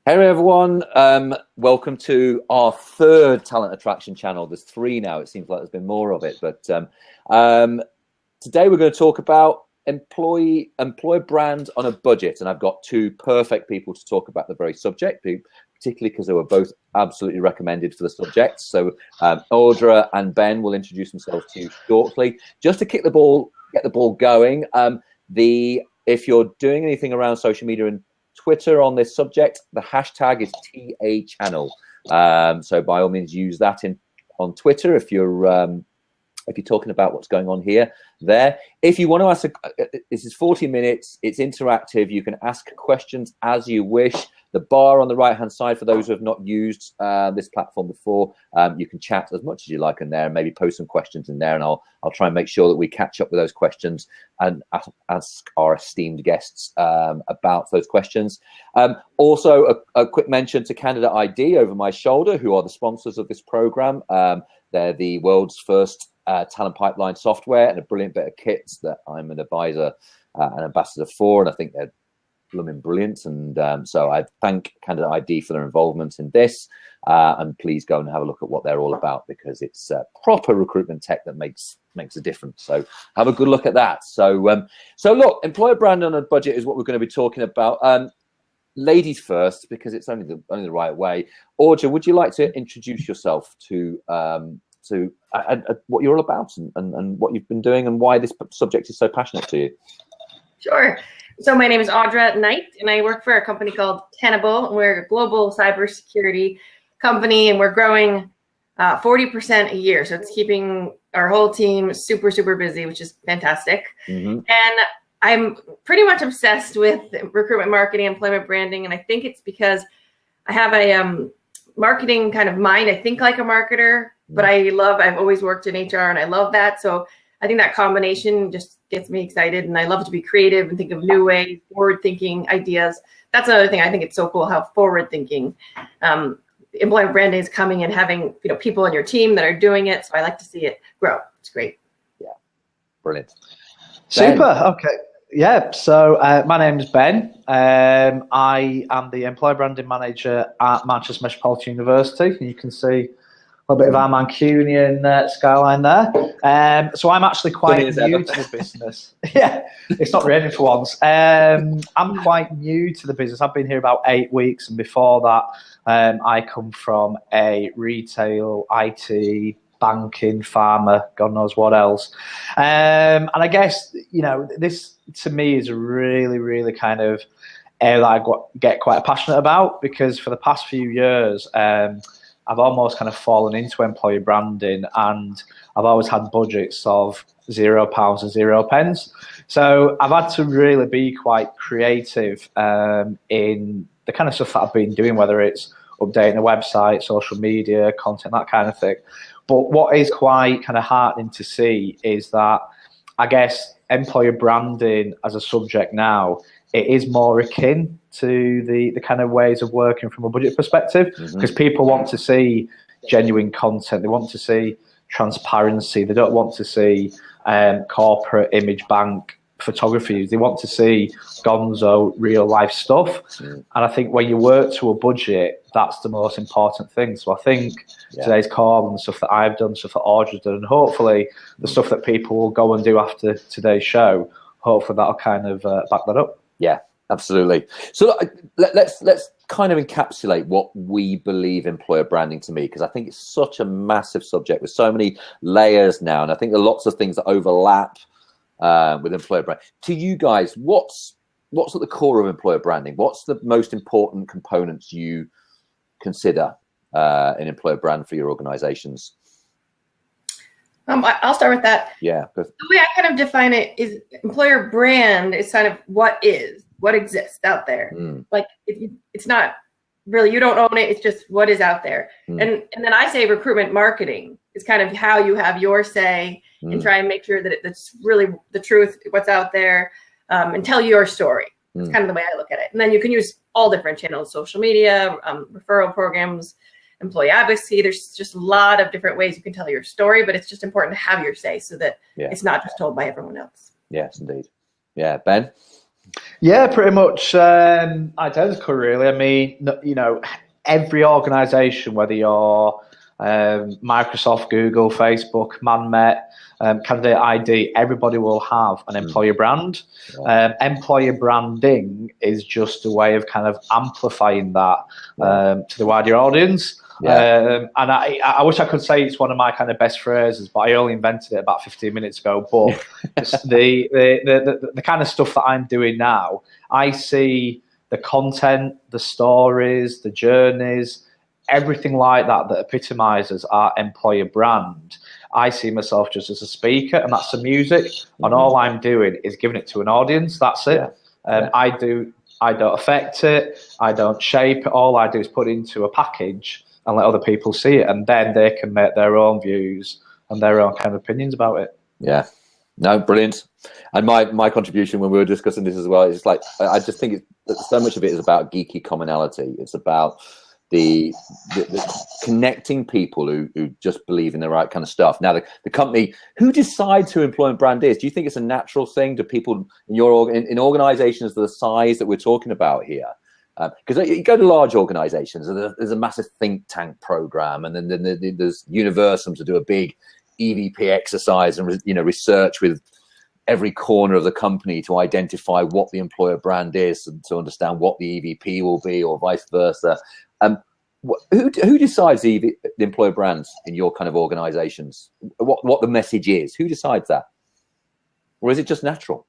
Hey everyone, welcome to our third talent attraction channel. There's three now. It seems like there's been more of it, but today we're going to talk about employer brand on a budget, and I've got two perfect people to talk about the very subject, particularly because they were both absolutely recommended for the subject. So Audra and Ben will introduce themselves to you shortly. Just to get the ball going, if you're doing anything around social media and Twitter on this subject, the hashtag is TAChannel. So by all means, use that on Twitter if you're talking about what's going on here. If you want to ask, this is 40 minutes. It's interactive. You can ask questions as you wish. The bar on the right-hand side, for those who have not used this platform before, you can chat as much as you like in there, and maybe post some questions in there, and I'll try and make sure that we catch up with those questions and ask our esteemed guests about those questions. Also, a quick mention to Candidate ID over my shoulder, who are the sponsors of this program. They're the world's first talent pipeline software and a brilliant bit of kits that I'm an advisor and ambassador for, and I think they're blooming brilliant. And so I thank Candidate ID for their involvement in this, and please go and have a look at what they're all about, because it's proper recruitment tech that makes a difference. So have a good look at that. So look, employer brand on a budget is what we're going to be talking about. Ladies first, because it's only the right way. Audra, would you like to introduce yourself to what you're all about and what you've been doing and why this subject is so passionate to you? Sure. So my name is Audra Knight, and I work for a company called Tenable. We're a global cybersecurity company, and we're growing 40% a year. So it's keeping our whole team super, super busy, which is fantastic. Mm-hmm. And I'm pretty much obsessed with recruitment marketing, employment branding, and I think it's because I have a marketing kind of mind. I think like a marketer, but I've always worked in HR, and I love that. So I think that combination just gets me excited, and I love to be creative and think of new ways, forward-thinking ideas. That's another thing. I think it's so cool how forward-thinking employer branding is coming and having people on your team that are doing it. So I like to see it grow. It's great. Yeah, brilliant. Super. Okay. Yeah. So my name is Ben. I am the employer branding manager at Manchester Metropolitan University. You can see a little bit of our Mancunian skyline there. So I'm actually quite new to the business. Yeah, it's not raining for once. I'm quite new to the business. I've been here about 8 weeks, and before that, I come from a retail, IT, banking, pharma, God knows what else. And I guess, this to me is a really, really kind of area that I get quite passionate about, because for the past few years, I've almost kind of fallen into employer branding, and I've always had budgets of £0 and 0 pence. So I've had to really be quite creative in the kind of stuff that I've been doing, whether it's updating the website, social media, content, that kind of thing. But what is quite kind of heartening to see is that I guess employer branding as a subject now, it is more akin to the kind of ways of working from a budget perspective, because people want to see genuine content. They want to see transparency. They don't want to see corporate image bank photography. They want to see gonzo real life stuff. And I think when you work to a budget, that's the most important thing. So I think today's call and the stuff that I've done, stuff that Audra's done, and hopefully the stuff that people will go and do after today's show, hopefully that'll kind of back that up. Yeah, absolutely. So let's kind of encapsulate what we believe employer branding to me, because I think it's such a massive subject with so many layers now, and I think there are lots of things that overlap with employer brand. To you guys, what's at the core of employer branding? What's the most important components you consider in employer brand for your organizations? I'll start with that. Yeah. The way I kind of define it is employer brand is kind of what exists out there. Like it's not really, you don't own it. It's just what is out there. And then I say recruitment marketing is kind of how you have your say and try and make sure that it's really the truth, what's out there, and tell your story. That's kind of the way I look at it. And then you can use all different channels, social media, referral programs, employee advocacy. There's just a lot of different ways you can tell your story, but it's just important to have your say so that it's not just told by everyone else. Yes, indeed. Yeah, Ben? Yeah, pretty much identical, really. I mean, every organisation, whether you're Microsoft, Google, Facebook, ManMet, Candidate ID, everybody will have an employer brand. Employer branding is just a way of kind of amplifying that to the wider audience. And I wish I could say it's one of my kind of best phrases, but I only invented it about 15 minutes ago. But the kind of stuff that I'm doing now, I see the content, the stories, the journeys, everything like that epitomizes our employer brand. I see myself just as a speaker, and that's the music, and all I'm doing is giving it to an audience. That's it. I don't affect it, I don't shape it. All I do is put it into a package and let other people see it, and then they can make their own views and their own kind of opinions about it. Yeah. No, brilliant. And my contribution when we were discussing this as well is like, I just think so much of it is about geeky commonality. It's about the connecting people who just believe in the right kind of stuff. Now, the company, who decides who employment brand is? Do you think it's a natural thing? Do people in in organizations the size that we're talking about here? Because you go to large organizations, there's a massive think tank program, and then there's Universum to do a big EVP exercise and research with every corner of the company to identify what the employer brand is and to understand what the EVP will be, or vice versa. Who decides the employer brands in your kind of organizations? What the message is? Who decides that? Or is it just natural?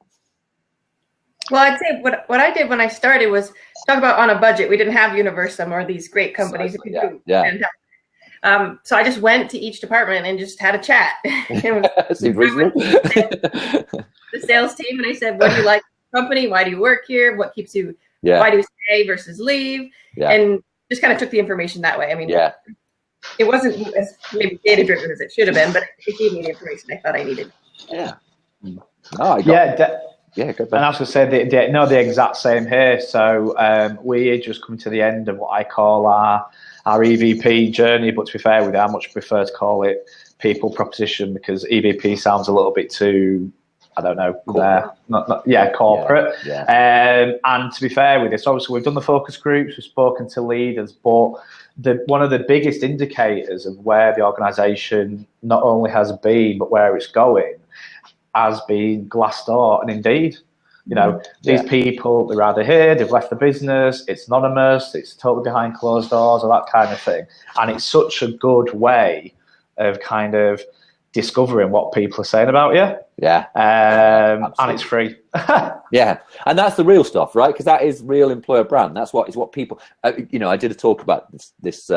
Well, I'd say what I did when I started was talk about on a budget. We didn't have Universum or these great companies. So I just went to each department and just had a chat. Seems reasonable. The sales team, and I said, "What do you like the company? Why do you work here? What keeps you? Why do you stay versus leave?" And just kind of took the information that way. I mean, it wasn't as maybe data driven as it should have been, but it gave me the information I thought I needed. And I was going to say the exact same here. So we're just coming to the end of what I call our EVP journey, but to be fair with you, I much prefer to call it people proposition, because EVP sounds a little bit too, I don't know, corporate. And to be fair with this, obviously we've done the focus groups, we've spoken to leaders, but one of the biggest indicators of where the organisation not only has been, but where it's going, has been Glassdoor and Indeed. These people, they're either here, they've left the business, it's anonymous, it's totally behind closed doors, or that kind of thing. And it's such a good way of kind of discovering what people are saying about you. And it's free. And that's the real stuff, right? Because that is real employer brand. That's what people, I did a talk about this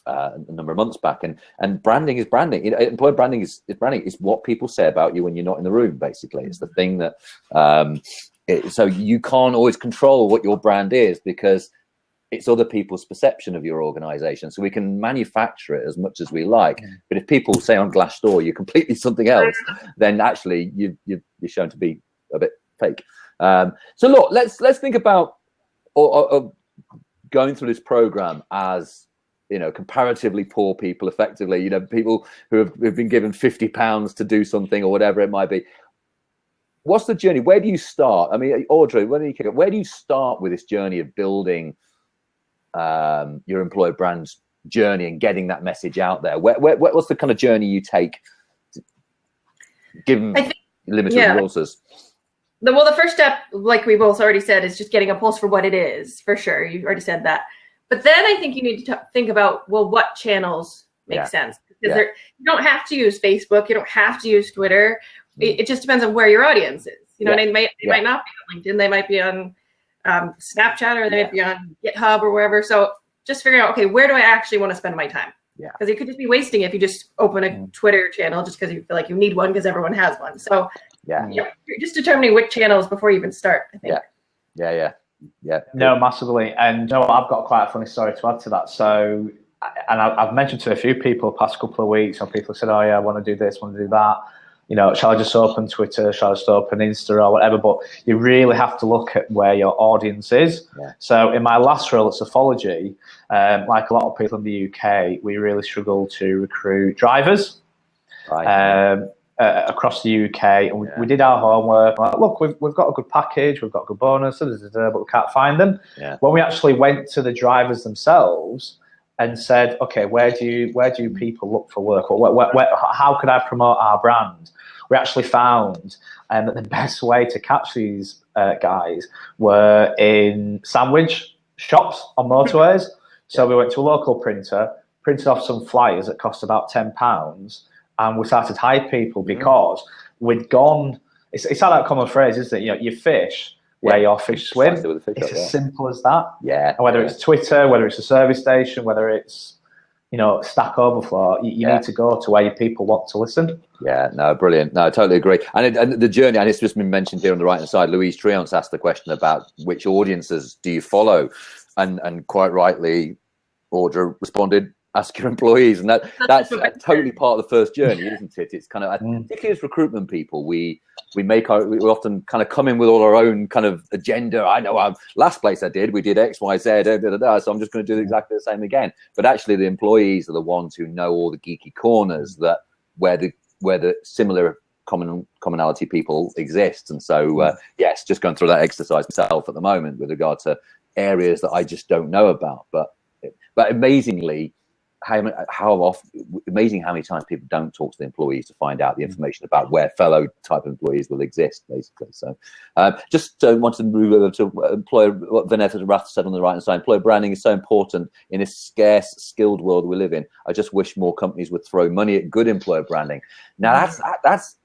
a number of months back, and branding is branding. Employer branding is branding. It's what people say about you when you're not in the room. Basically, it's the thing that so you can't always control what your brand is, because it's other people's perception of your organization. So we can manufacture it as much as we like, but if people say on Glassdoor you're completely something else, then actually you're shown to be a bit fake. So look, let's think about or going through this program as comparatively poor people, effectively, people who have been given £50 to do something or whatever it might be. What's the journey? Where do you start? I mean, Audrey, where do you start with this journey of building your employer brand journey and getting that message out there? What's the kind of journey you take, given limited resources? The first step, like we both already said, is just getting a pulse for what it is, for sure. You've already said that. But then I think you need to think about, what channels make sense. Because you don't have to use Facebook. You don't have to use Twitter. It just depends on where your audience is. They might not be on LinkedIn. They might be on Snapchat, or they might be on GitHub or wherever. So just figuring out, okay, where do I actually want to spend my time? Because you could just be wasting it if you just open a Twitter channel just because you feel like you need one because everyone has one. So you're just determining which channels before you even start, I think. No, massively. And I've got quite a funny story to add to that. So, and I've mentioned to a few people the past couple of weeks, and people said, "Oh yeah, I want to do this, want to do that." Shall I just open Twitter? Shall I just open Insta or whatever? But you really have to look at where your audience is. So in my last role at Sophology, like a lot of people in the UK, we really struggle to recruit drivers. across the UK, and we did our homework. Like, look, we've got a good package, we've got a good bonus, but we can't find them. Yeah. When we actually went to the drivers themselves and said, okay, where do people look for work, or how could I promote our brand? We actually found that the best way to catch these guys were in sandwich shops on motorways. So we went to a local printer, printed off some flyers that cost about £10, and we started to hire people because we'd gone. It's like that common phrase, isn't it? You know, you fish where your fish swim. It's as simple as that. Yeah. And whether it's Twitter, whether it's a service station, whether it's, you know, Stack Overflow, you need to go to where your people want to listen. Yeah, no, brilliant. No, I totally agree. And the journey, and it's just been mentioned here on the right-hand side, Louise Triance asked the question about which audiences do you follow? And quite rightly, Audra responded, ask your employees. And that's totally part of the first journey, isn't it? It's kind of, particularly as recruitment people, we often kind of come in with all our own kind of agenda. I know last place I did, we did X, Y, Z, so I'm just going to do exactly the same again. But actually the employees are the ones who know all the geeky corners where the similar commonality people exist. And so, yes, just going through that exercise myself at the moment with regard to areas that I just don't know about. But amazingly, amazing how many times people don't talk to the employees to find out the information about where fellow type employees will exist, basically. So just wanted to move over to employer, what Vanessa Rath said on the right hand side. Employer branding is so important in this scarce, skilled world we live in. I just wish more companies would throw money at good employer branding. Now that's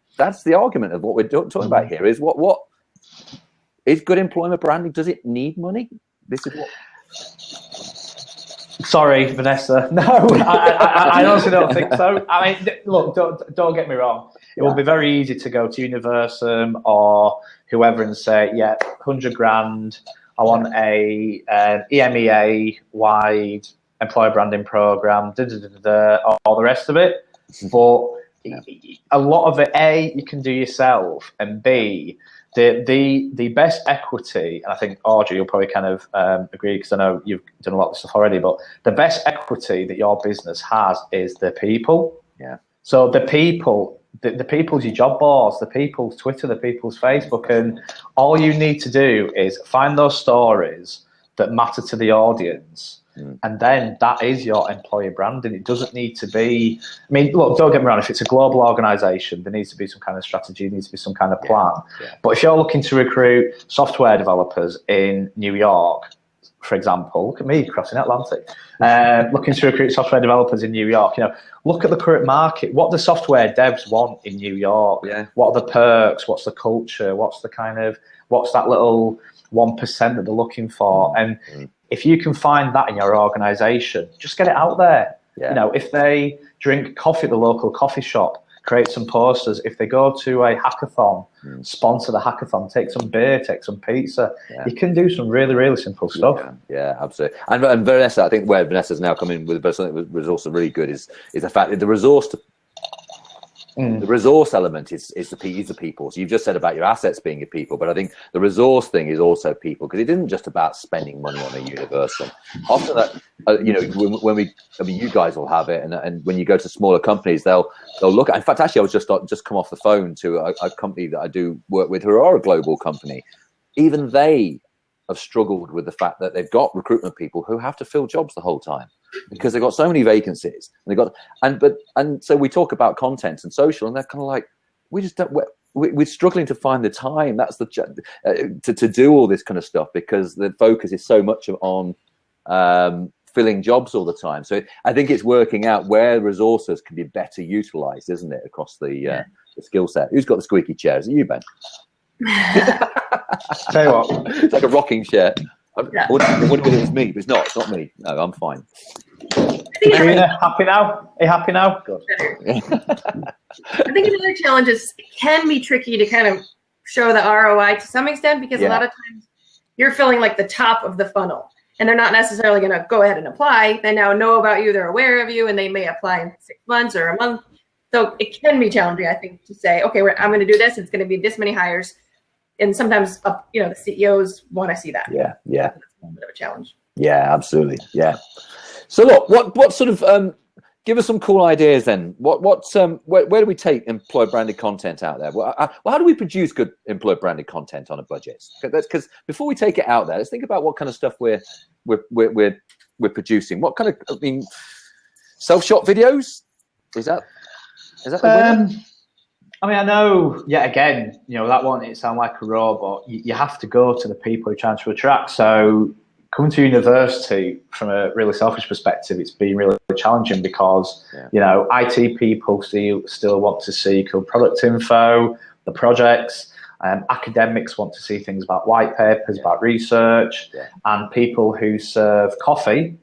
the argument of what we're talking about here, is what is good employment branding? Does it need money? This is what. Sorry, Vanessa. No, I honestly don't think so. I mean, look, don't get me wrong. It will be very easy to go to Universum or whoever and say, yeah, 100 grand. I want a EMEA wide employer branding program, all the rest of it. But a lot of it, A, you can do yourself, and B, the best equity, and I think Audrey, you'll probably kind of agree, because I know you've done a lot of stuff already, but the best equity that your business has is the people. Yeah. So the people's your job boards, the people's Twitter, the people's Facebook, and all you need to do is find those stories that matter to the audience. And then that is your employer branding. It doesn't need to be, I mean, look, don't get me wrong, if it's a global organization, there needs to be some kind of strategy, there needs to be some kind of plan. But if you're looking to recruit software developers in New York, for example, look at me crossing Atlantic, looking to recruit software developers in New York, you know, look at the current market. What do software devs want in New York? What are the perks? What's the culture? What's that little 1% that they're looking for? And if you can find that in your organization, just get it out there. You know, if they drink coffee at the local coffee shop, create some posters. If they go to a hackathon, sponsor the hackathon, take some beer, take some pizza. You can do some really, really simple stuff. Yeah, absolutely. And Vanessa, I think where Vanessa's now coming with something that was also really good is the fact that the resource the resource element is the people. So you've just said about your assets being your people, but I think the resource thing is also people, because it isn't just about spending money on a Universum. Often that, you know, you guys will have it, and when you go to smaller companies, they'll look at. In fact, actually, I was just come off the phone to a company that I do work with, who are a global company. Even they have struggled with the fact that they've got recruitment people who have to fill jobs the whole time, because they've got so many vacancies, and so we talk about content and social, and they're kind of like, we're struggling to find the time. That's to do all this kind of stuff, because the focus is so much on filling jobs all the time. So I think it's working out where resources can be better utilized, isn't it, across the skill set. Who's got the squeaky chair? Is it you, Ben? Tell you what, it's like a rocking chair. I wonder if it was me, but it's not. It's not me. No, I'm fine. Are you happy now? Are you happy now? Good. I think another challenge is it can be tricky to kind of show the ROI to some extent, because a lot of times you're filling like the top of the funnel, and they're not necessarily going to go ahead and apply. They now know about you, they're aware of you, and they may apply in 6 months or a month. So it can be challenging, I think, to say, okay, I'm going to do this. It's going to be this many hires. And sometimes, you know, the CEOs want to see that. Yeah. That's a little bit of a challenge. Yeah, absolutely. Yeah. So look, what sort of give us some cool ideas then. Where do we take employer branded content out there? Well, how do we produce good employer branded content on a budget? Because before we take it out there, let's think about what kind of stuff we're producing. What kind of, I mean, self-shot videos? Is that the winner? I mean, I know, yet again, you know, that one, it sounds like a robot. You have to go to the people you're trying to attract. So coming to university, from a really selfish perspective, it's been really challenging because, you know, IT people still want to see cool product info, the projects. Academics want to see things about white papers, about research, and people who serve coffee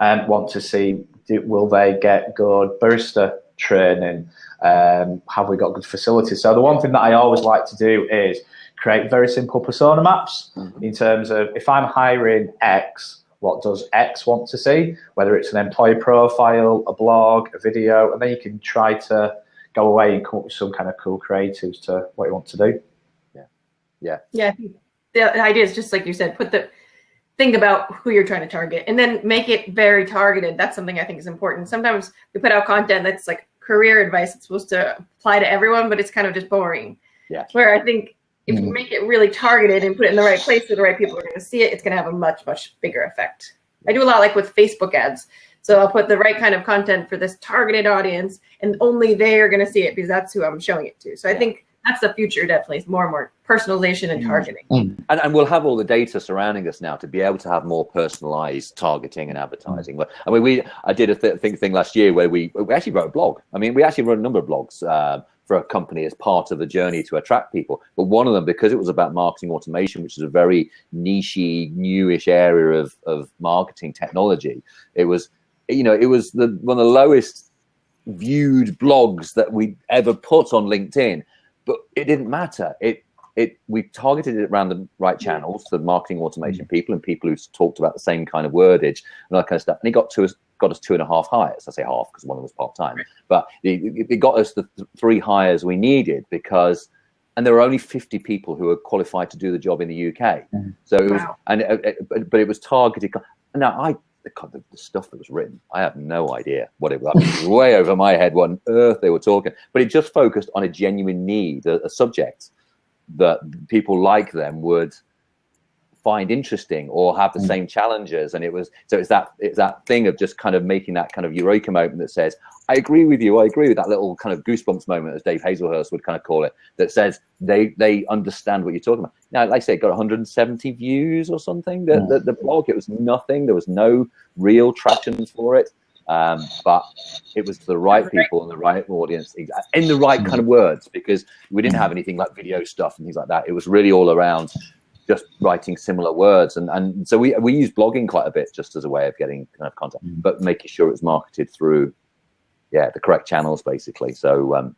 want to see, will they get good barista training? Have we got good facilities? So the one thing that I always like to do is create very simple persona maps in terms of, if I'm hiring X, what does X want to see? Whether it's an employee profile, a blog, a video, and then you can try to go away and come up with some kind of cool creatives to what you want to do. Yeah. I think the idea is just like you said, think about who you're trying to target and then make it very targeted. That's something I think is important. Sometimes we put out content that's like career advice. It's supposed to apply to everyone, but it's kind of just boring. Yeah. Where I think if you make it really targeted and put it in the right place where the right people are going to see it, it's going to have a much, much bigger effect. I do a lot like with Facebook ads. So I'll put the right kind of content for this targeted audience and only they are going to see it because that's who I'm showing it to. So I think that's the future, definitely. It's more and more personalization and targeting. And we'll have all the data surrounding us now to be able to have more personalized targeting and advertising. I mean, I did a thing last year where we actually wrote a blog. I mean, we actually wrote a number of blogs for a company as part of the journey to attract people. But one of them, because it was about marketing automation, which is a very niche-y, newish area of marketing technology, it was, you know, it was one of the lowest viewed blogs that we ever put on LinkedIn. But it didn't matter. We targeted it around the right channels, the marketing automation people and people who talked about the same kind of wordage and that kind of stuff. And it got us 2.5 hires. I say half because one of them was part-time. But it got us the 3 hires we needed and there were only 50 people who were qualified to do the job in the UK. So it was, but it was targeted. Now, the stuff that was written, I have no idea what it was. It was way over my head what on earth they were talking, but it just focused on a genuine need, a subject that people like them would find interesting or have the same challenges. And it's that thing of just kind of making that kind of eureka moment that says, I agree with you. I agree with that little kind of goosebumps moment, as Dave Hazelhurst would kind of call it, that says they understand what you're talking about. Now, like I say, it got 170 views or something. The blog, it was nothing. There was no real traction for it. But it was the right people and the right audience in the right kind of words, because we didn't have anything like video stuff and things like that. It was really all around just writing similar words. And so we use blogging quite a bit just as a way of getting kind of content, but making sure it was marketed through, the correct channels, basically. So,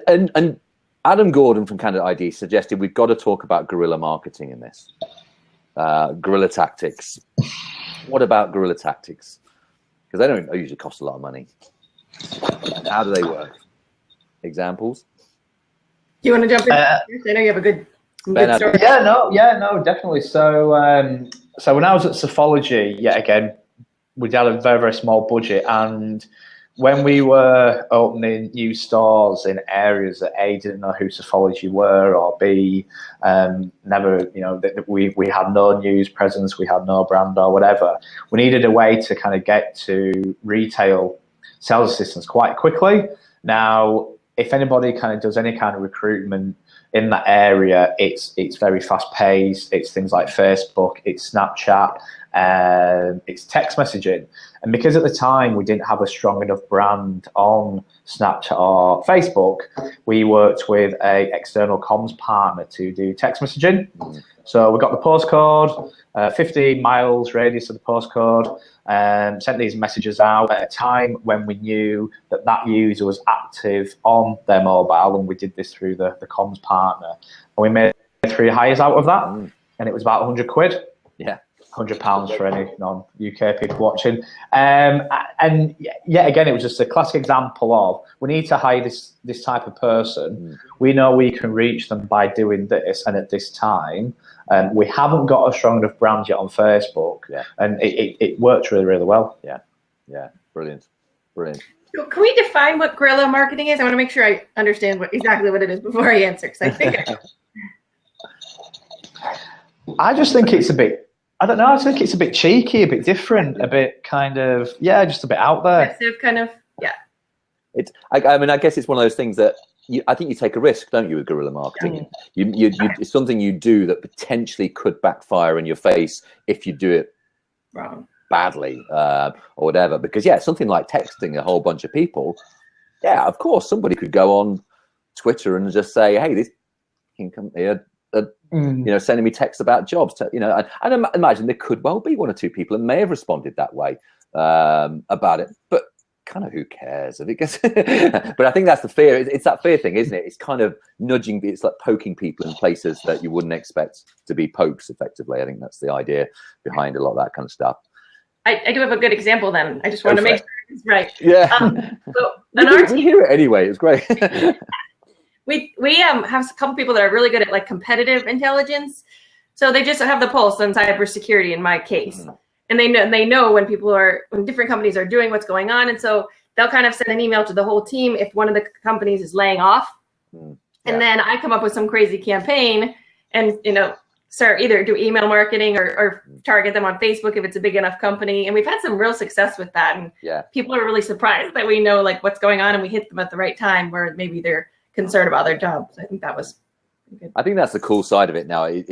and Adam Gordon from Candidate ID suggested we've got to talk about guerrilla marketing in this. Guerrilla tactics. What about guerrilla tactics? Because they don't usually cost a lot of money. How do they work? Examples? Do you want to jump in? I know you have a good story. Yeah, no, definitely. So, so when I was at Sophology, yet again, we had a very, very small budget, and when we were opening new stores in areas that A, didn't know who Sophology were, or B, never, we had no news presence, we had no brand or whatever, we needed a way to kind of get to retail sales assistants quite quickly. Now, if anybody kind of does any kind of recruitment in that area, it's very fast paced. It's things like Facebook, it's Snapchat, it's text messaging. And because at the time we didn't have a strong enough brand on Snapchat or Facebook, we worked with an external comms partner to do text messaging. So we got the postcode, 15 miles radius of the postcode, and sent these messages out at a time when we knew that user was active on their mobile, and we did this through the comms partner. And we made 3 hires out of that, and it was about 100 quid. Yeah. £100 for any non-UK people watching. And yet again, it was just a classic example of, we need to hire this type of person. We know we can reach them by doing this and at this time. We haven't got a strong enough brand yet on Facebook, and it worked really, really well. Yeah. Brilliant. Brilliant. So can we define what guerrilla marketing is? I want to make sure I understand exactly what it is before I answer, because I think I just think it's a bit, I don't know, I think it's a bit cheeky, a bit different, a bit kind of, just a bit out there. aggressive kind of, It's, I mean, I guess it's one of those things that I think you take a risk, don't you, with guerrilla marketing? It's something you do that potentially could backfire in your face if you do it wrong, badly, or whatever. Because something like texting a whole bunch of people, of course, somebody could go on Twitter and just say, "Hey, this can come here." Sending me texts about jobs, and imagine there could well be one or two people that may have responded that way about it, but kind of who cares if it gets but I think that's the fear. It's that fear thing, isn't it? It's kind of nudging, it's like poking people in places that you wouldn't expect to be pokes effectively. I think that's the idea behind a lot of that kind of stuff. I do have a good example then. I just want to make sure it's right. So we hear it anyway. It's great. We have a couple people that are really good at like competitive intelligence. So they just have the pulse on cybersecurity in my case. And they know when different companies are doing what's going on. And so they'll kind of send an email to the whole team if one of the companies is laying off. And then I come up with some crazy campaign and, start either do email marketing or target them on Facebook if it's a big enough company. And we've had some real success with that. And people are really surprised that we know like what's going on and we hit them at the right time where maybe they're concerned about their jobs. I think that was good. I think that's the cool side of it now. I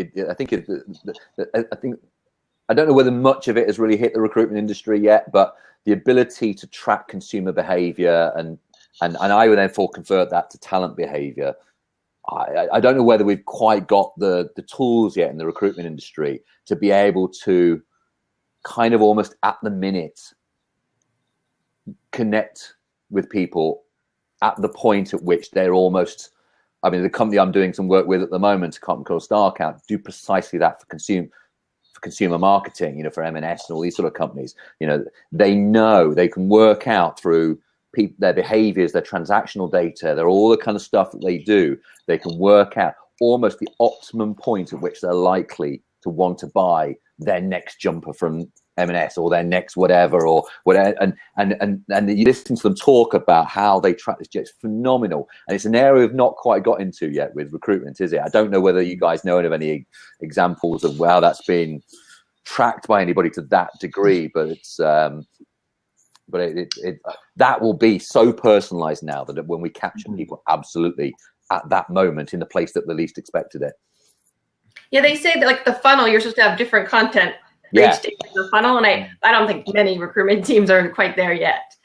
don't know whether much of it has really hit the recruitment industry yet, but the ability to track consumer behavior and I would therefore convert that to talent behavior. I don't know whether we've quite got the tools yet in the recruitment industry to be able to kind of almost at the minute connect with people at the point at which they're almost, I mean, the company I'm doing some work with at the moment, a company called StarCount, do precisely that for consumer marketing, for M&S and all these sort of companies. They know they can work out through their behaviors, their transactional data, they're all the kind of stuff that they do. They can work out almost the optimum point at which they're likely to want to buy their next jumper from M&S or their next whatever or whatever, and you listen to them talk about how they track this. It's phenomenal, and it's an area we've not quite got into yet with recruitment, is it? I don't know whether you guys know of any examples of how that's been tracked by anybody to that degree, but it's that will be so personalized now that when we capture people absolutely at that moment in the place that they least expected it. Yeah, they say that like the funnel, you're supposed to have different content reach the funnel, and I don't think many recruitment teams are quite there yet.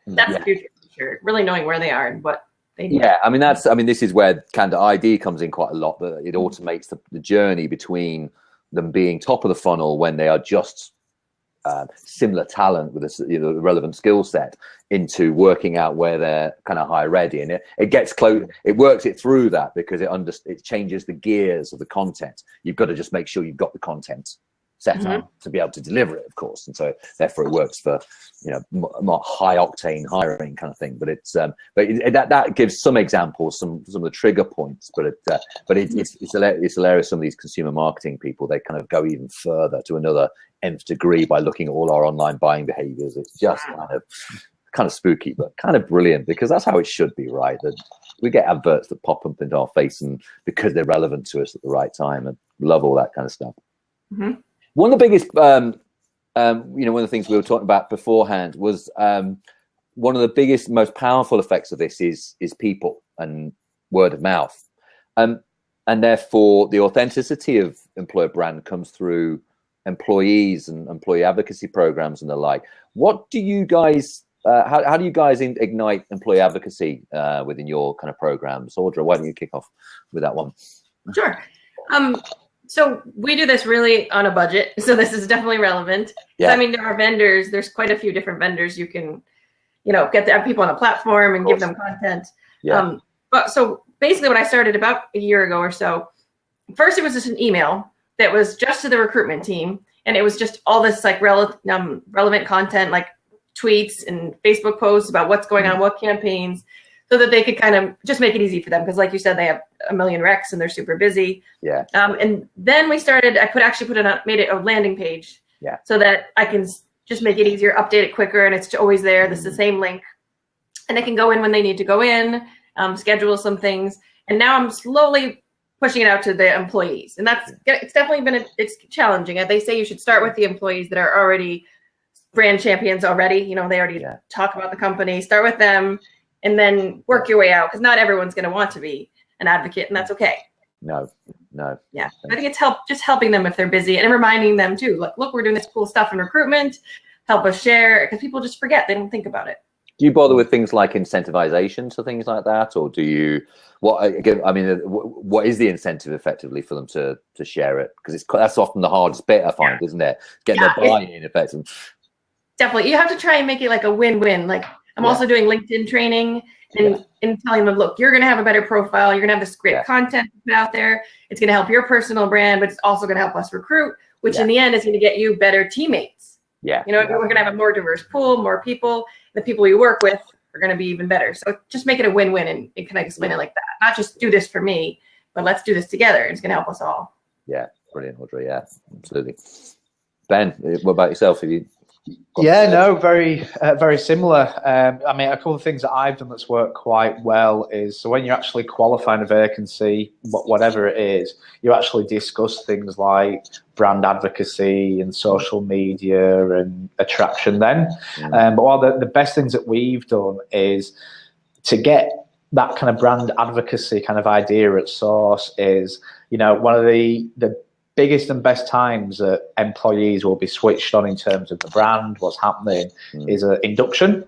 That's the future for sure. Really knowing where they are and what they need. Yeah, I mean this is where Candidate ID comes in quite a lot. That it automates the journey between them being top of the funnel when they are just similar talent with a relevant skill set into working out where they're kind of high ready, and it gets close. It works it through that because it changes the gears of the content. You've got to just make sure you've got the content set up to be able to deliver it, of course, and so therefore it works for more high octane hiring kind of thing. But that gives some examples, some of the trigger points. But it's hilarious. Some of these consumer marketing people, they kind of go even further to another nth degree by looking at all our online buying behaviors. It's just kind of spooky, but kind of brilliant, because that's how it should be, right? That we get adverts that pop up into our face, and because they're relevant to us at the right time, and love all that kind of stuff. One of the biggest, one of the things we were talking about beforehand was one of the biggest, most powerful effects of this is people and word of mouth, and therefore the authenticity of employer brand comes through employees and employee advocacy programs and the like. What do you guys? How do you guys ignite employee advocacy within your kind of programs? Audra, why don't you kick off with that one? Sure. So we do this really on a budget. So this is definitely relevant. Yeah. So, I mean, there are vendors. There's quite a few different vendors you can, get the people on a platform and give them content. Yeah. But so basically what I started about a year ago or so, first it was just an email that was just to the recruitment team. And it was just all this like relevant content, like tweets and Facebook posts about what's going on, what campaigns, so that they could kind of just make it easy for them. Because like you said, they have a million recs and they're super busy. Yeah. And then we started, made it a landing page. Yeah. So that I can just make it easier, update it quicker, and it's always there. This is the same link. And they can go in when they need to go in, schedule some things. And now I'm slowly pushing it out to the employees. And it's definitely been, it's challenging. They say you should start with the employees that are already brand champions already. You know, they already talk about the company. Start with them and then work your way out, because not everyone's going to want to be an advocate, and that's okay. No. Yeah, I think it's just helping them if they're busy, and reminding them too, like, look, we're doing this cool stuff in recruitment. Help us share, because people just forget. They don't think about it. Do you bother with things like incentivizations or things like that, or do you? What is the incentive effectively for them to share it? Because that's often the hardest bit, I find, isn't it? Getting their buy-in effectively. Definitely, you have to try and make it like a win-win. Like, I'm also doing LinkedIn training and telling them, look, you're going to have a better profile. You're going to have this great content out there. It's going to help your personal brand, but it's also going to help us recruit, which in the end is going to get you better teammates. Yeah. You know, we're going to have a more diverse pool, more people. The people you work with are going to be even better. So just make it a win-win, and can I explain it like that? Not just do this for me, but let's do this together. It's going to help us all. Yeah, brilliant, Audrey. Yeah, absolutely. Ben, what about yourself? Have you? Yeah, no, very similar. I mean, a couple of things that I've done that's worked quite well is, so when you're actually qualifying a vacancy, whatever it is, you actually discuss things like brand advocacy and social media and attraction then. But one of the best things that we've done is to get that kind of brand advocacy kind of idea at source is, you know, one of the biggest and best times that employees will be switched on in terms of the brand, what's happening, is an induction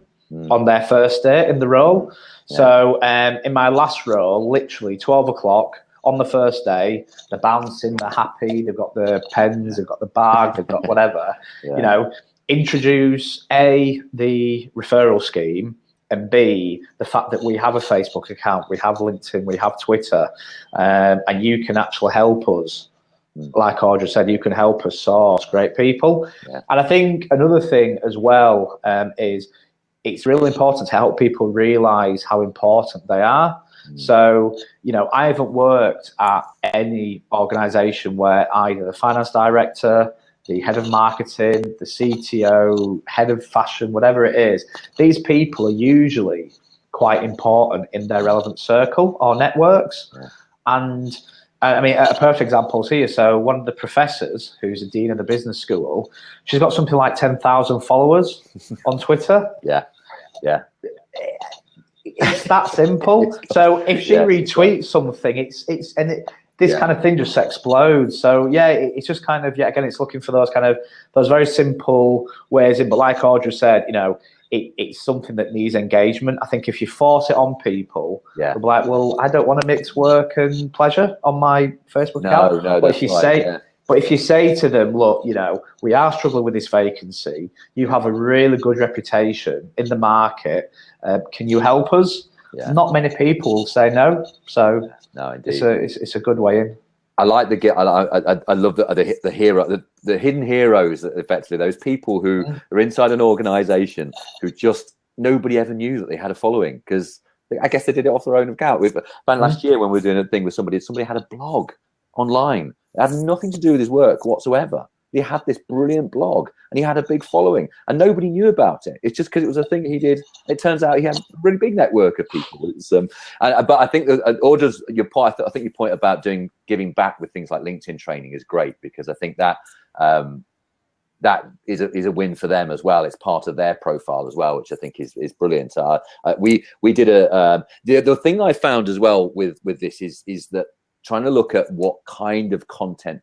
on their first day in the role. So in my last role, literally 12 o'clock on the first day, they're bouncing, they're happy, they've got the pens, they've got the bag, they've got whatever. You know, introduce A, the referral scheme, and B, the fact that we have a Facebook account, we have LinkedIn, we have Twitter, and you can actually help us. Like Audrey said, you can help us source great people. And I think another thing as well is it's really important to help people realize how important they are. So, you know, I haven't worked at any organization where either the finance director, the head of marketing, the CTO, head of fashion, whatever it is, these people are usually quite important in their relevant circle or networks. And I mean, a perfect example is here. So one of the professors, who's a dean of the business school, she's got something like 10,000 followers on Twitter. It's that simple. So if she retweets something, this kind of thing just explodes. So yeah, it's just kind of, again, it's looking for those very simple ways in. But like Audrey said, you know, it's something that needs engagement. I think if you force it on people, they'll be like, well, I don't want to mix work and pleasure on my Facebook account. But if you say to them, look, you know, we are struggling with this vacancy. You have a really good reputation in the market. Can you help us? Not many people will say no. So no, indeed. It's a good way in. I like I love the hero, the hidden heroes, effectively, those people who are inside an organization who just nobody ever knew that they had a following, because I guess they did it off their own account. Last year when we were doing a thing with somebody had a blog online. It had nothing to do with his work whatsoever. He had this brilliant blog and he had a big following and nobody knew about it. It's just because it was a thing he did. It turns out he had a really big network of people. But I think that Audrey's, your point, I think your point about giving back with things like LinkedIn training is great, because I think that that is a win for them as well. It's part of their profile as well, which I think is brilliant. We did the thing I found as well with this is that trying to look at what kind of content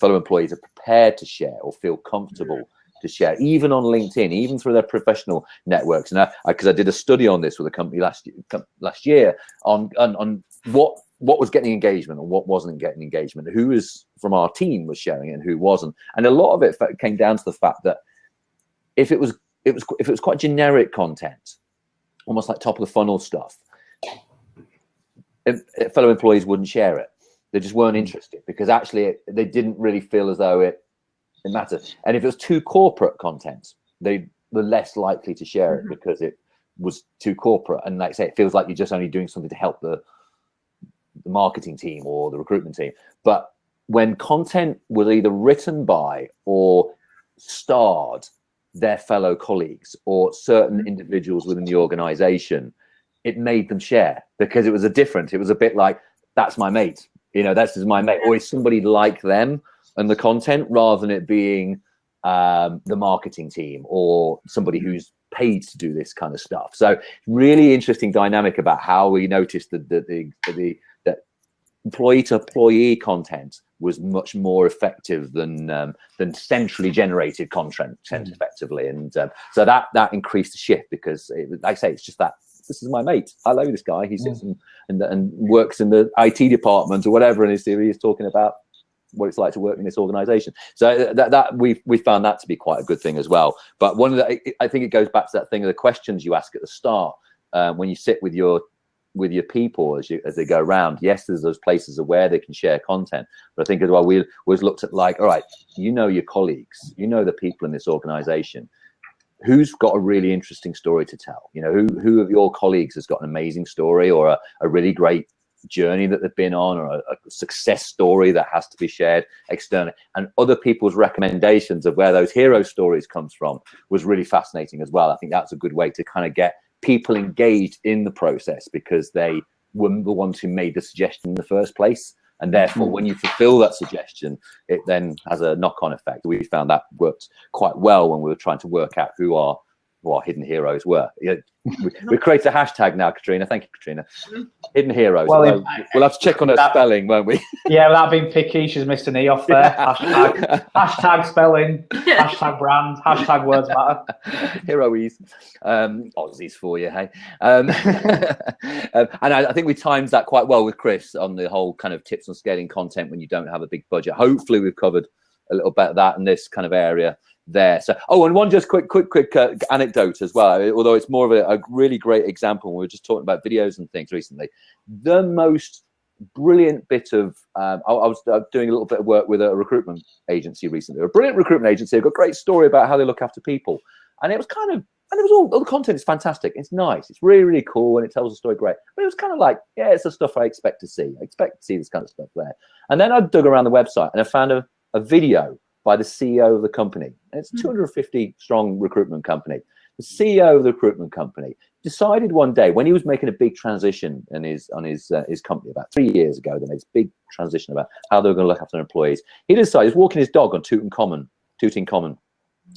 fellow employees are prepared to share or feel comfortable to share, even on LinkedIn, even through their professional networks. And because I did a study on this with a company last year on what was getting engagement and what wasn't getting engagement, who was from our team was sharing it and who wasn't. And a lot of it came down to the fact that if it was quite generic content, almost like top of the funnel stuff, fellow employees wouldn't share it. They just weren't interested, because actually they didn't really feel as though it mattered. And if it was too corporate content, they were less likely to share it because it was too corporate. And like I say, it feels like you're just only doing something to help the marketing team or the recruitment team. But when content was either written by or starred their fellow colleagues or certain individuals within the organization, it made them share, because it was it was a bit like, that's my mate, you know, that's my mate, or is somebody like them and the content, rather than it being the marketing team or somebody who's paid to do this kind of stuff. So really interesting dynamic about how we noticed that the employee to employee content was much more effective than centrally generated content effectively, and so that increased the shift, because like I say, it's just that this is my mate, I know this guy, he sits and works in the IT department or whatever, and he's talking about what it's like to work in this organization. So that we found that to be quite a good thing as well. But one of the, I think it goes back to that thing of the questions you ask at the start when you sit with your people as they go around. Yes, there's those places of where they can share content, but I think as well we always looked at, like, all right, you know your colleagues, you know the people in this organization, who's got a really interesting story to tell, you know, who of your colleagues has got an amazing story or a really great journey that they've been on, or a success story that has to be shared externally, and other people's recommendations of where those hero stories comes from was really fascinating as well. I think that's a good way to kind of get people engaged in the process, because they were the ones who made the suggestion in the first place, and therefore when you fulfill that suggestion, it then has a knock-on effect. We found that worked quite well when we were trying to work out who our hidden heroes were. We created a hashtag now, Katrina. Thank you, Katrina. Hidden heroes. Well, we'll have to check on her spelling, won't we? Yeah, without being picky, she's missed an E off there. Hashtag spelling, hashtag brand, hashtag words matter. Heroes. Aussies for you, hey? And I think we timed that quite well with Chris on the whole kind of tips on scaling content when you don't have a big budget. Hopefully we've covered a little bit of that in this kind of area there. So, and one just quick anecdote as well, although it's more of a really great example. We were just talking about videos and things recently. The most brilliant bit of I was doing a little bit of work with a recruitment agency recently, a brilliant recruitment agency. I've got a great story about how they look after people, and it was kind of, and it was all the content is fantastic, it's nice, it's really cool, and it tells the story great, but it was kind of like, yeah, it's the stuff I expect to see this kind of stuff there. And then I dug around the website and I found a video by the CEO of the company. And it's a 250 strong recruitment company. The CEO of the recruitment company decided one day, when he was making a big transition in his company about 3 years ago, they made this big transition about how they were going to look after their employees. He decided, he was walking his dog on Tooting Common.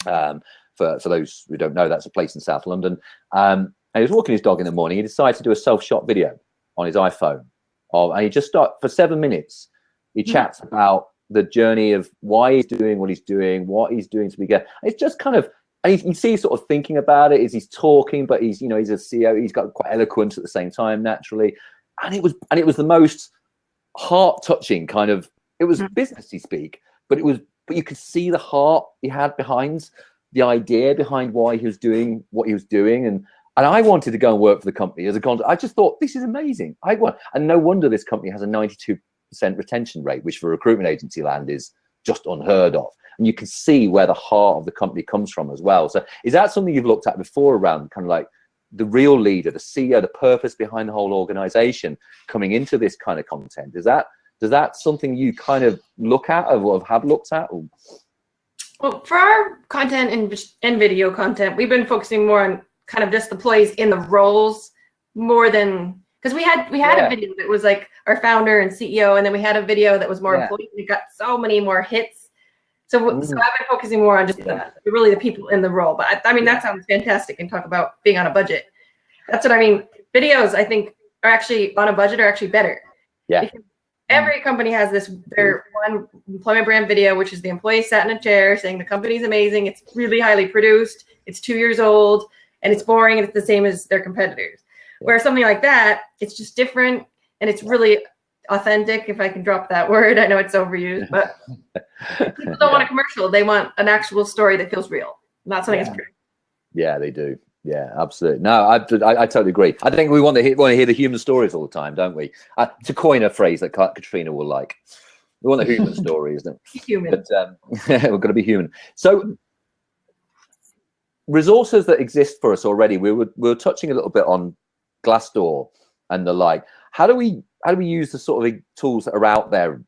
For those who don't know, that's a place in South London. And he was walking his dog in the morning. He decided to do a self-shot video on his iPhone. And he just started, for 7 minutes, he chats about the journey of why he's doing what he's doing, to begin. It's just kind of, and you see sort of thinking about it as he's talking, but he's, you know, he's a CEO, he's got quite eloquent at the same time, naturally. And it was the most heart-touching kind of, it was businessy speak, but you could see the heart he had behind the idea behind why he was doing what he was doing. And I wanted to go and work for the company as a contract. I just thought, this is amazing. And no wonder this company has a 92% retention rate, which for recruitment agency land is just unheard of. And you can see where the heart of the company comes from as well. So is that something you've looked at before, around kind of like the real leader, the CEO, the purpose behind the whole organization coming into this kind of content? Is that something you kind of look at or have looked at? Or? Well, for our content and video content, we've been focusing more on kind of just the employees in the roles more than, because we had a video that was like our founder and CEO, and then we had a video that was more employees. We got so many more hits. So I've been focusing more on just really the people in the role. But I mean, that sounds fantastic, and talk about being on a budget. That's what I mean. Videos, I think, are actually on a budget are actually better. Yeah. Because every company has their one employment brand video, which is the employee sat in a chair saying the company's amazing. It's really highly produced. It's 2 years old, and it's boring, and it's the same as their competitors. Where something like that, it's just different, and it's really authentic, if I can drop that word. I know it's overused, but people don't want a commercial. They want an actual story that feels real, not something that's pretty. Yeah, they do. Yeah, absolutely. No, I totally agree. I think we want to hear the human stories all the time, don't we? To coin a phrase that Katrina will like, we want the human story, isn't it? Human. But we're going to be human. So resources that exist for us already, we were touching a little bit on Glassdoor and the like. How do we use the sort of tools that are out there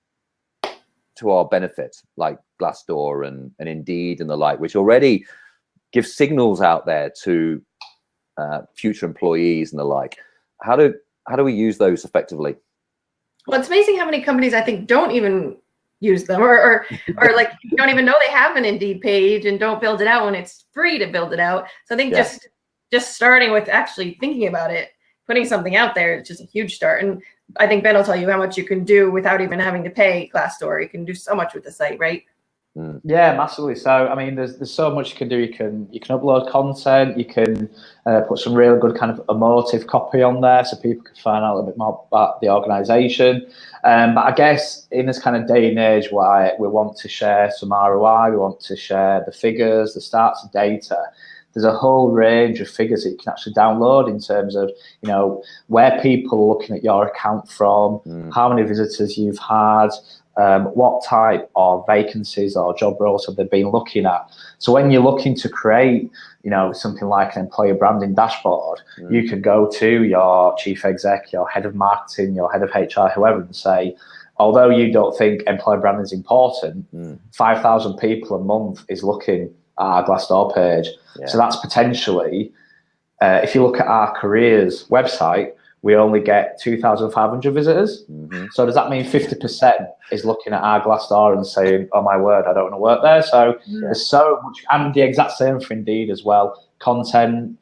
to our benefit, like Glassdoor and Indeed and the like, which already give signals out there to future employees and the like. How do we use those effectively? Well, it's amazing how many companies I think don't even use them, or like don't even know they have an Indeed page and don't build it out when it's free to build it out. So I think just starting with actually thinking about it, putting something out there, is just a huge start. And I think Ben will tell you how much you can do without even having to pay Glassdoor. You can do so much with the site, right? Yeah, massively. So, I mean, there's so much you can do. You can upload content. You can put some really good kind of emotive copy on there, so people can find out a little bit more about the organisation. But I guess in this kind of day and age, where we want to share some ROI, we want to share the figures, the stats, the data. There's a whole range of figures that you can actually download in terms of, you know, where people are looking at your account from, how many visitors you've had, what type of vacancies or job roles have they been looking at. So when you're looking to create, you know, something like an employer branding dashboard, you can go to your chief exec, your head of marketing, your head of HR, whoever, and say, although you don't think employer branding is important, 5,000 people a month is looking at our Glassdoor page. So that's potentially, if you look at our careers website, we only get 2,500 visitors. So does that mean 50% is looking at our Glassdoor and saying, oh my word, I don't want to work there? So there's so much, and the exact same for Indeed as well. Content,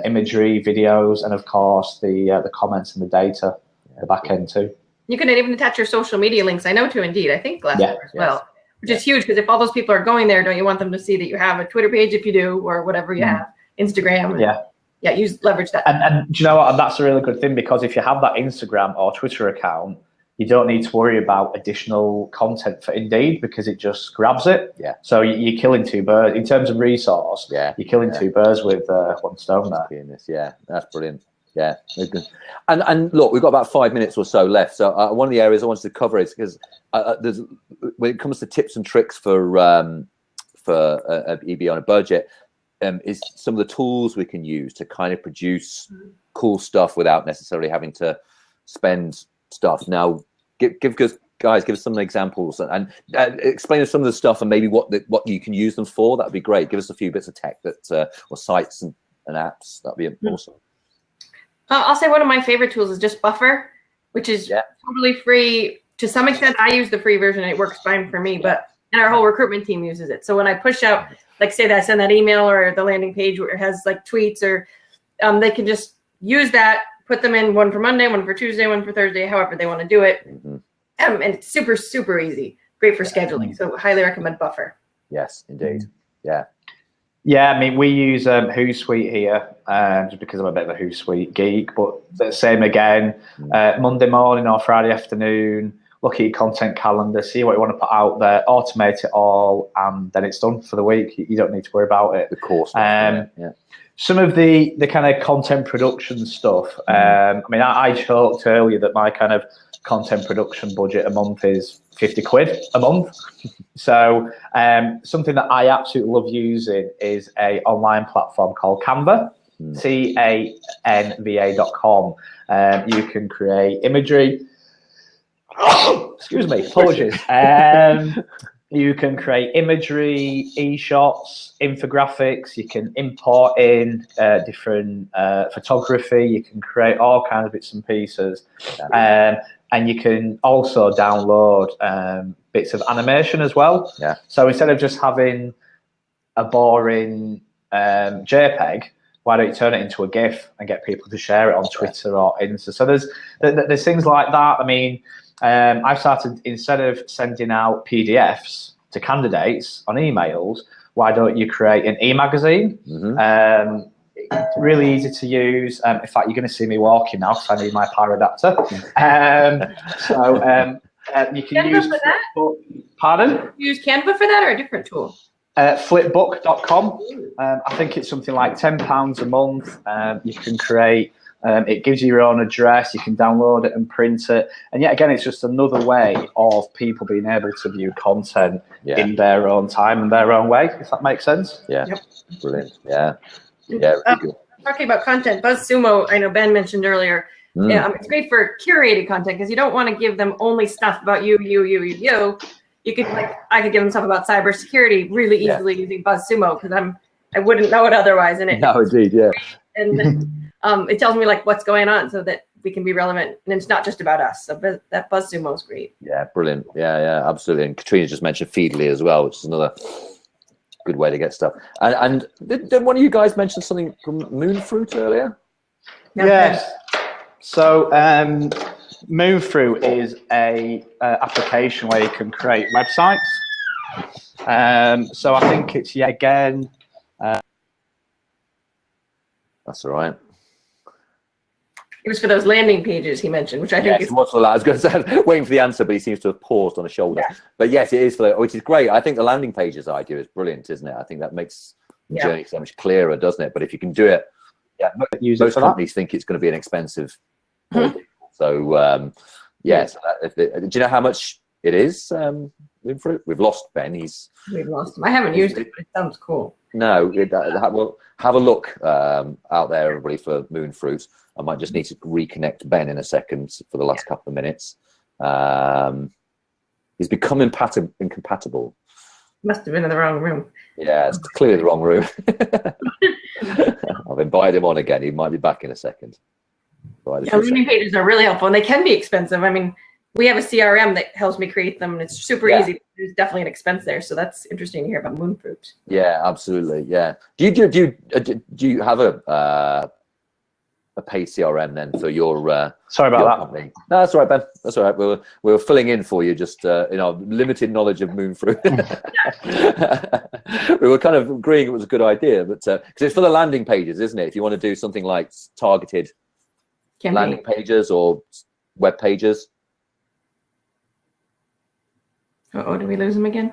imagery, videos, and of course the comments and the data at the back end too. You can even attach your social media links, I know, to Indeed, I think Glassdoor as well, which is huge, because if all those people are going there, don't you want them to see that you have a Twitter page if you do, or whatever you have, Instagram? Leverage that. And do you know what? And that's a really good thing, because if you have that Instagram or Twitter account, you don't need to worry about additional content for Indeed, because it just grabs it. So you're killing two birds in terms of resource. You're killing two birds with one stone there. That's brilliant. And look, we've got about 5 minutes or so left. So one of the areas I wanted to cover is because there's, when it comes to tips and tricks for EB on a budget, is some of the tools we can use to kind of produce cool stuff without necessarily having to spend stuff. Now, give us some examples and explain us some of the stuff and maybe what you can use them for. That'd be great. Give us a few bits of tech that or sites and apps. That'd be awesome. I'll say one of my favorite tools is just Buffer, which is totally free. To some extent, I use the free version and it works fine for me, but and our whole recruitment team uses it. So when I push out, like say that I send that email or the landing page where it has like tweets, or they can just use that, put them in, one for Monday, one for Tuesday, one for Thursday, however they want to do it. And it's super, super easy. Great for scheduling. So highly recommend Buffer. Yes, indeed. Yeah, I mean, we use Hootsuite here just because I'm a bit of a Hootsuite geek, but the same again, Monday morning or Friday afternoon, look at your content calendar, see what you want to put out there, automate it all, and then it's done for the week. You don't need to worry about it. Of course. Some of the kind of content production stuff, I mean, I joked earlier that my kind of content production budget a month is 50 quid a month. So something that I absolutely love using is a online platform called Canva, canva.com. You can create imagery. Excuse me, apologies. You can create imagery, e-shots, infographics. You can import in different photography. You can create all kinds of bits and pieces. And you can also download bits of animation as well. So instead of just having a boring JPEG, why don't you turn it into a GIF and get people to share it on Twitter or Insta? So there's things like that. I mean, I've started, instead of sending out PDFs to candidates on emails, why don't you create an e-magazine? It's really easy to use. In fact, you're going to see me walking now because I need my power adapter. You can Canva use for that? Pardon? You use Canva for that or a different tool? Flipbook.com. I think it's something like £10 a month. You can create. It gives you your own address. You can download it and print it. And yet again, it's just another way of people being able to view content in their own time and their own way, if that makes sense. Brilliant. Really good. Talking about content, BuzzSumo, I know Ben mentioned earlier, it's great for curated content because you don't want to give them only stuff about you. you could I could give them stuff about cybersecurity really easily using BuzzSumo because I wouldn't know it otherwise. And no, indeed, yeah. And it tells me like what's going on so that we can be relevant, and it's not just about us. So that BuzzSumo is great. Yeah, brilliant. Yeah, absolutely. And Katrina just mentioned Feedly as well, which is another good way to get stuff. And did one of you guys mention something from Moonfruit earlier? Yes. So Moonfruit is a application where you can create websites. So I think it's yet again. That's all right. It was for those landing pages he mentioned, which I think is. What's for that? I was going to say, waiting for the answer, but he seems to have paused on a shoulder. Yeah. But yes, it is for which is great. I think the landing pages idea is brilliant, isn't it? I think that makes the journey so much clearer, doesn't it? But if you can do it, most companies think it's going to be an expensive. So yes, do you know how much it is? We've lost Ben. We've lost him. I haven't used it, but it sounds cool. No, well, have a look out there, everybody, for Moonfruit. I might just need to reconnect Ben in a second for the last couple of minutes. He's become incompatible. Must have been in the wrong room. Yeah, it's clearly the wrong room. I've invited him on again. He might be back in a second. Landing pages are really helpful, and they can be expensive. I mean, we have a CRM that helps me create them, and it's super easy. There's definitely an expense there, so that's interesting to hear about Moonfruit. Yeah, absolutely. Yeah. Do you have a paid CRM then for your? Sorry about that. Company? No, that's all right, Ben. That's all right. We were filling in for you, just limited knowledge of Moonfruit. We were kind of agreeing it was a good idea, but because it's for the landing pages, isn't it? If you want to do something like targeted landing pages or web pages. Uh-oh, did we lose him again?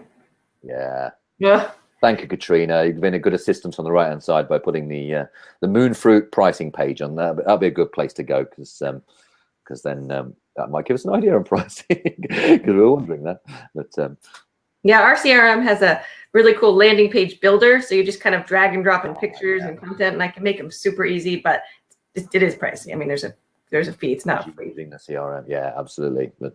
Yeah. Yeah. Thank you, Katrina. You've been a good assistant on the right-hand side by putting the Moonfruit pricing page on there. That'll be a good place to go because then that might give us an idea on pricing because we were wondering that. But yeah, our CRM has a really cool landing page builder, so you just kind of drag and drop in pictures and content, and I can make them super easy, but it is pricey. I mean, there's a fee. It's not free. Using the CRM, yeah, absolutely. But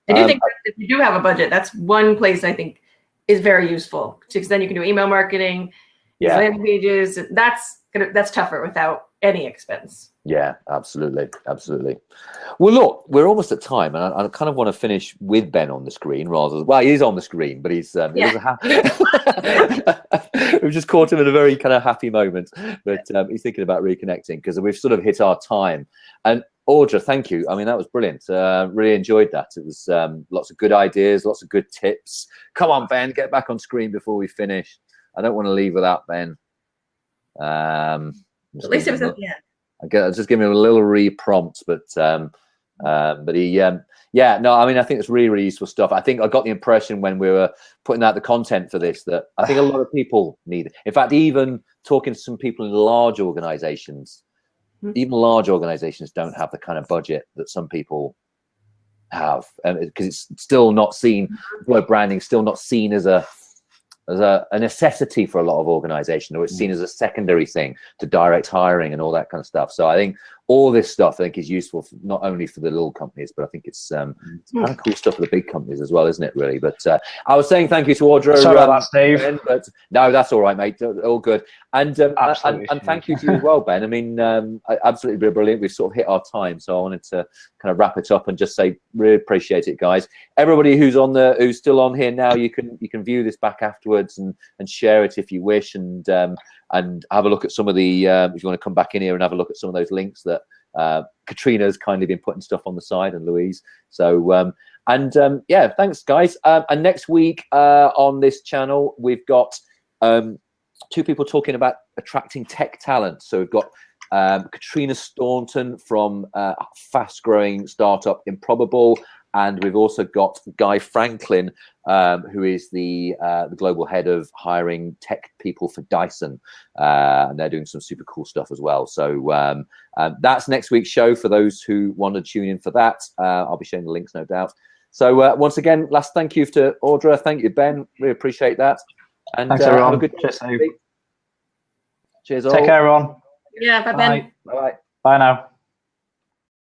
I do think that if you do have a budget, that's one place I think is very useful because then you can do email marketing, landing pages. That's tougher without any expense. Yeah, absolutely. Well, look, we're almost at time, and I kind of want to finish with Ben on the screen he is on the screen, but he's we've just caught him in a very kind of happy moment, but he's thinking about reconnecting because we've sort of hit our time. And Audra, thank you. I mean, that was brilliant. Really enjoyed that. It was lots of good ideas, lots of good tips. Come on, Ben, get back on screen before we finish. I don't want to leave without Ben. At least it was at the end. I'll just give him a little re-prompt, but he, I mean, I think it's really, really useful stuff. I think I got the impression when we were putting out the content for this that I think a lot of people need it. In fact, even talking to some people in large organizations, even large organizations don't have the kind of budget that some people have, because it's still not seen, employer branding still not seen as a necessity for a lot of organizations, or it's seen as a secondary thing to direct hiring and all that kind of stuff. So I think all this stuff is useful not only for the little companies, but I think it's kind of cool stuff for the big companies as well, isn't it, really? But I was saying thank you to Audra. Sorry about that, Steve. Ben, but no, that's all right, mate. All good. And thank you to you as well, Ben. I mean, absolutely brilliant. We've sort of hit our time, so I wanted to kind of wrap it up and just say really appreciate it, guys. Everybody who's still on here now, you can view this back afterwards and share it if you wish, and have a look at some of the if you want to come back in here and have a look at some of those links that Katrina's kindly been putting stuff on the side, and Louise. So thanks, guys. And next week on this channel we've got two people talking about attracting tech talent. So we've got Katrina Staunton from fast-growing startup Improbable, and we've also got Guy Franklin, who is the global head of hiring tech people for Dyson, and they're doing some super cool stuff as well. So that's next week's show for those who want to tune in for that. I'll be sharing the links, no doubt. So once again, last thank you to Audra. Thank you, Ben. Really appreciate that. And thanks, everyone. Have a good Cheers. Cheers all. Take care, everyone. Yeah, bye, Ben. Bye. Bye now.